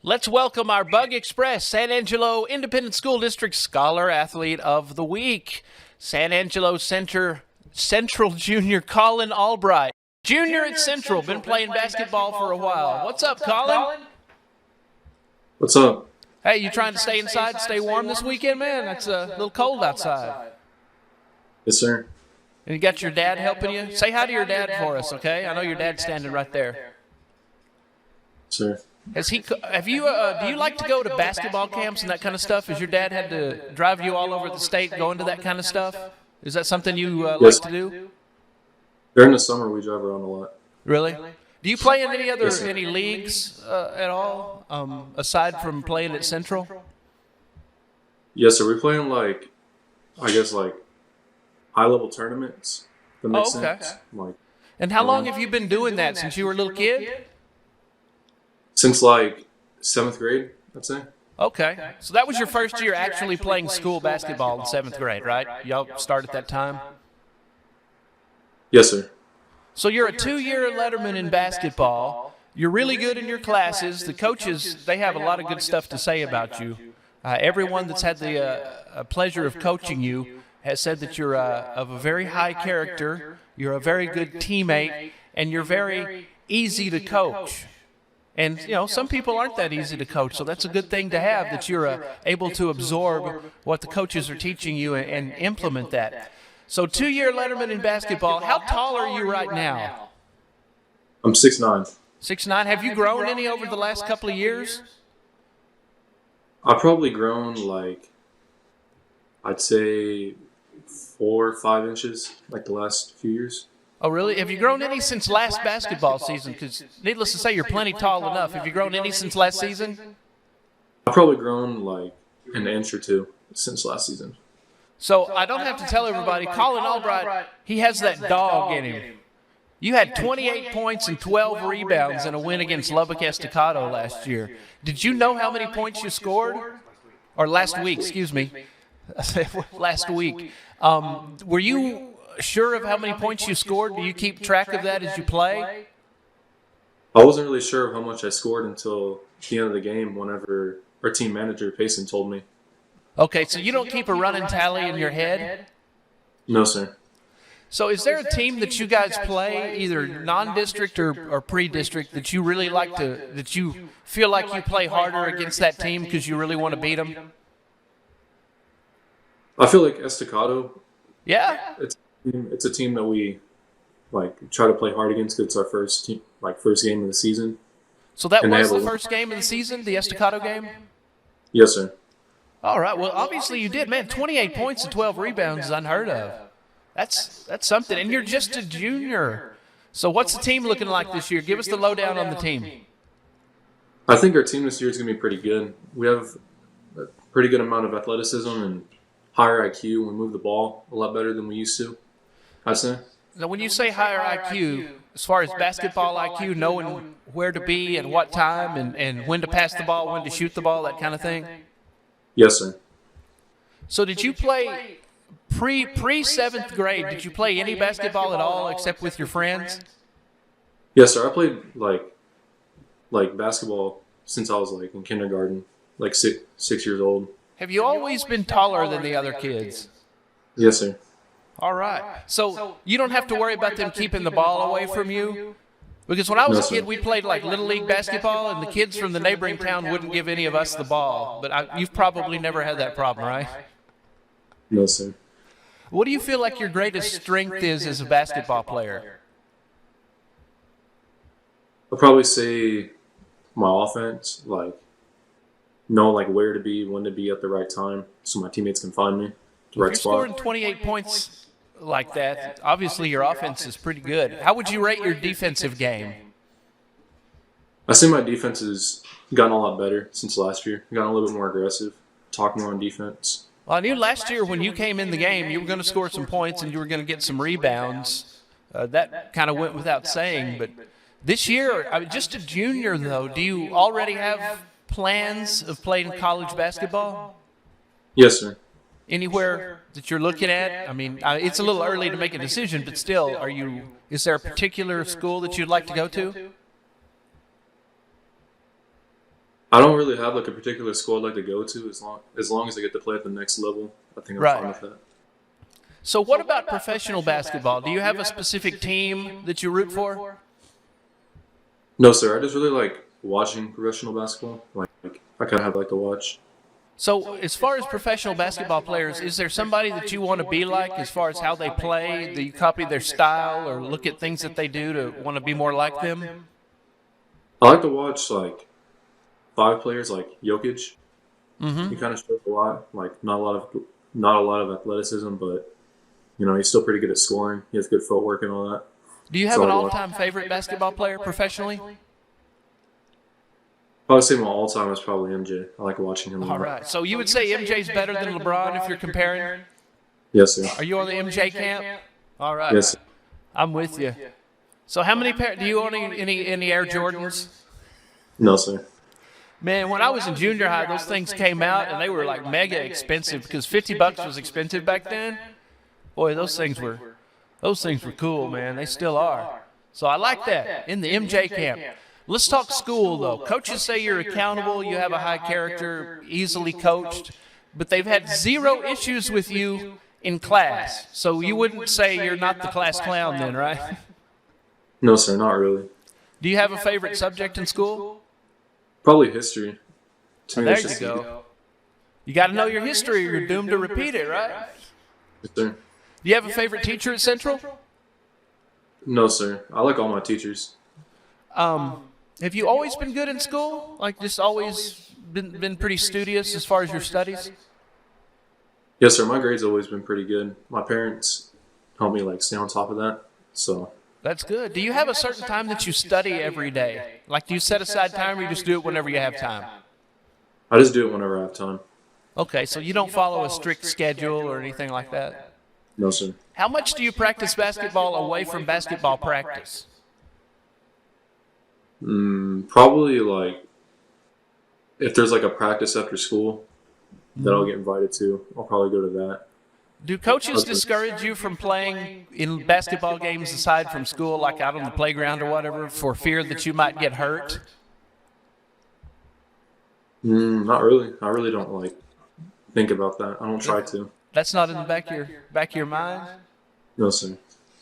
Let's welcome our Bug Express San Angelo Independent School District Scholar Athlete of the Week, San Angelo Central Junior Kolin Allbright. Junior at Central, been playing basketball for a while. What's up, Kolin? What's up? Hey, you trying to stay inside, stay warm this weekend, man? It's a little cold outside. Yes, sir. And you got your dad helping you? Say hi to your dad for us, okay? I know your dad's standing right there. Sir. Do you like to go to basketball camps and that kind of stuff? Has your dad had to drive you all over the state going to that kind of stuff? Is that something you Yes. like to do? During the summer, we drive around a lot. Really? Do you play in any leagues at all, aside from playing at Central? Yes, sir. We play in high-level tournaments. That makes sense. And how long have you been doing that? Since you were a little kid? Since 7th grade, I'd say. Okay. So that was your first year actually playing school basketball in 7th grade, right? Y'all started at that time? Yes, sir. So you're a 2-year letterman in basketball. You're really good in your classes. The coaches, they have a lot of good stuff to say about you. Everyone that's had the pleasure of coaching you has said that you're of a very high character, you're a very good teammate, and you're very easy to coach. And, some people aren't that easy to coach, so that's a good thing to have, that you're able to absorb what the coaches are teaching you and implement that. So 2-year letterman in basketball, how tall are you right now? I'm 6'9". 6'9". Have you grown any over the last couple of years? I've probably grown, I'd say 4 or 5 inches, the last few years. Oh, really? Have you grown any since last basketball season? Because needless to say, you're plenty tall enough. Have you grown any since last season? I've probably grown, an inch or two since last season. So I don't have to tell everybody, Kolin Allbright, he has that dog in him. You had 28 points and 12 rebounds in a win against Lubbock Estacado last year. Did you know how many points you scored? Or last week, excuse me. Last week. Were you sure of how many points you scored? Do you keep track of that as you play? I wasn't really sure of how much I scored until the end of the game whenever our team manager, Payson, told me. Okay, so you don't keep a running tally in your head? No, sir. So is there a team that you guys play, either non-district or pre-district, that you really like that you feel like you play harder against that team because you really want to beat them? I feel like Estacado. Yeah? It's a team that we try to play hard against because it's our first game of the season. So that was the first game of the season, the Estacado game? Yes, sir. All right. Well, obviously you did, man. 28 points and 12 rebounds is unheard of. That's something. And you're just a junior. So what's the team looking like this year? Give us the lowdown on the team. I think our team this year is going to be pretty good. We have a pretty good amount of athleticism and higher IQ. We move the ball a lot better than we used to, I'd say. Now, when you say higher IQ, as far as basketball IQ, knowing where to be at what time and when to pass the ball, when to shoot the ball, that kind of thing? Yes, sir. So did you play pre-7th grade? Did you play any basketball at all except with your friends? Yes, sir. I played basketball since I was in kindergarten, 6 years old. Have you always been taller than the other kids? Yes, sir. All right. So you don't have to worry about them keeping the ball away from you? Because when I was a kid, we played Little League basketball, and the kids from the neighboring town wouldn't give any of us the ball. But you've probably never had that problem, right? No, sir. What do you feel like your greatest strength is as a basketball player? I'll probably say my offense, know where to be, when to be at the right time, so my teammates can find me. If you're scoring 28 points like that, obviously your offense is pretty good. How would you rate your defensive game? I say my defense has gotten a lot better since last year. Gotten a little bit more aggressive, talk more on defense. Well, I knew last year when you came in the game, you were going to score some points and you were going to get some rebounds. That kind of went without saying. But this year, just a junior, though, do you already have plans of playing college basketball? Yes, sir. Anywhere that you're looking at? I mean, it's a little early to make a decision, but still, is there a particular school that you'd like to go to? I don't really have like a particular school I'd like to go to as long as I get to play at the next level. I think I'm fine with that. So what about professional basketball? Do you have a specific team that you root for? No, sir. I just really like watching professional basketball. Like I kind of like to watch. So as far as professional basketball players, is there somebody that you want to be like as far as how they play? Do you copy their style or look at things that they do to want to be more like them? I like to watch like 5 players like Jokic. Mm-hmm. He kind of shows a lot. Like not a lot of athleticism, but he's still pretty good at scoring. He has good footwork and all that. Do you have an all-time favorite basketball player professionally? I would say my all-time is probably MJ. I like watching him. All right. So you would say MJ's better than LeBron if you're comparing? Yes, sir. Are you on the MJ camp? All right. Yes, sir. I'm with you. So how many do you own any Air Jordans? No, sir. Man, when I was in junior high, those things came out and they were like mega expensive because $50 was expensive back then. Boy, those things were cool, man. They still are. So I like that in the MJ camp. Let's talk school, though. Coaches say you're accountable, you have a high character, easily coached, but they've had 0 issues with you in class. So you wouldn't say you're not the class clown then, right? No, sir, not really. Do you have a favorite subject in school? Probably history. There you go. You got to know your history or you're doomed to repeat it, right? Yes, sir. Do you have a favorite teacher at Central? No, sir. I like all my teachers. Have you always been good in school? Like just always been pretty studious as far as your studies? Yes, sir. My grades always been pretty good. My parents helped me like stay on top of that. So that's good. Do you have a certain time that you study every day? Like do you set aside time or you just do it whenever you have time? I just do it whenever I have time. Okay, so you don't follow a strict schedule or anything like that? No, sir. How much do you practice basketball away from basketball practice? Probably like if there's like a practice after school that I'll get invited to, I'll probably go to that. Do coaches discourage you from playing in basketball games aside from school, like out on the playground or whatever, for fear that you might get hurt? Not really. I really don't like think about that. I don't try to. That's not in the back of your mind? No, sir.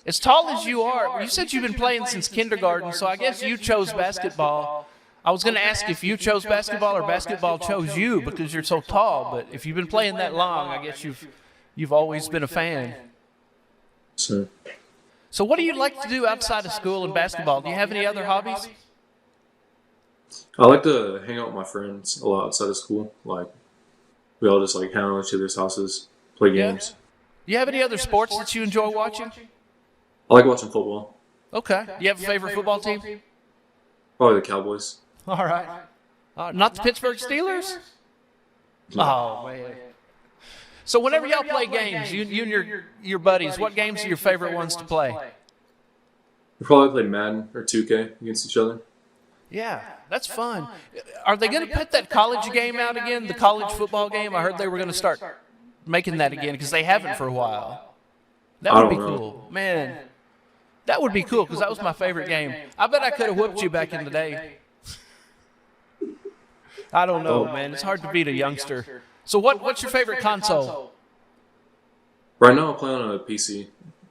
As tall as you are, you said you've been playing since kindergarten, so I guess you chose basketball. I was going to ask if you chose basketball or basketball chose you because you're so tall, but if you've been playing that long, I guess you've always been a fan. Sir. So what do you like to do outside of school and basketball? Do you have any other hobbies? I like to hang out with my friends a lot outside of school. Like we all just like hang out at each other's houses, play games. Do you have any other sports that you enjoy watching? I like watching football. Okay. Do you have a favorite football team? Probably the Cowboys. All right. Not the Pittsburgh Steelers? Oh, man. So whenever y'all play games, you and your buddies, what games are your favorite ones to play? We probably play Madden or 2K against each other. Yeah, that's fun. Are they going to put that college game out again, the college football game? I heard they were going to start making that again because they haven't for a while. That would be cool. Man, that would be cool because that was my favorite game. I bet I could have whooped you back in the day. I don't know, man. It's hard to beat a youngster. So what's your favorite console? Right now I'm playing on a PC.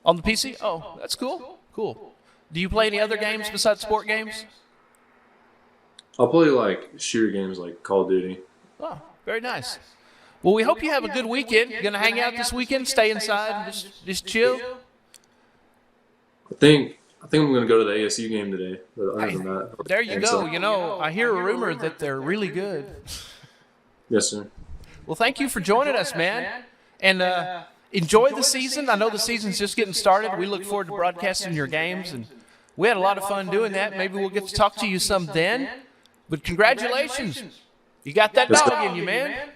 On the PC? Oh, that's cool. Cool. Do you play any other games besides sport games? I'll play like shooter games like Call of Duty. Oh, very nice. Well, we hope you have a good weekend. You're going to hang out this weekend, stay inside, and just chill? I think I'm going to go to the ASU game today. But other than that, there you go. You know, I hear a rumor that they're really good. Yes, sir. Well, thank you for joining us, man. And enjoy the season. I know the season's just getting started. We look forward to broadcasting your games, and we had a lot of fun doing that. Maybe we'll get to talk to you some then. But congratulations. You got that dog in you, man.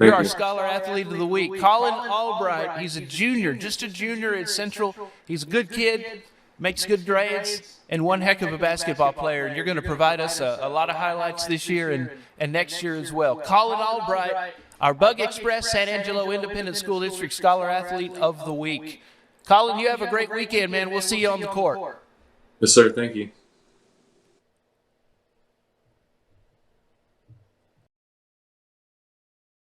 You're our Scholar Athlete of the Week. Kolin Allbright, he's a junior, just a junior at Central. He's a good kid, makes good grades, and one heck of a basketball player. And you're going to provide us a lot of highlights this year and next year as well. Kolin Allbright, our Bug Express San Angelo Independent School District Scholar Athlete of the Week. Kolin, you have a great weekend, man. We'll see you on the court. Yes, sir. Thank you.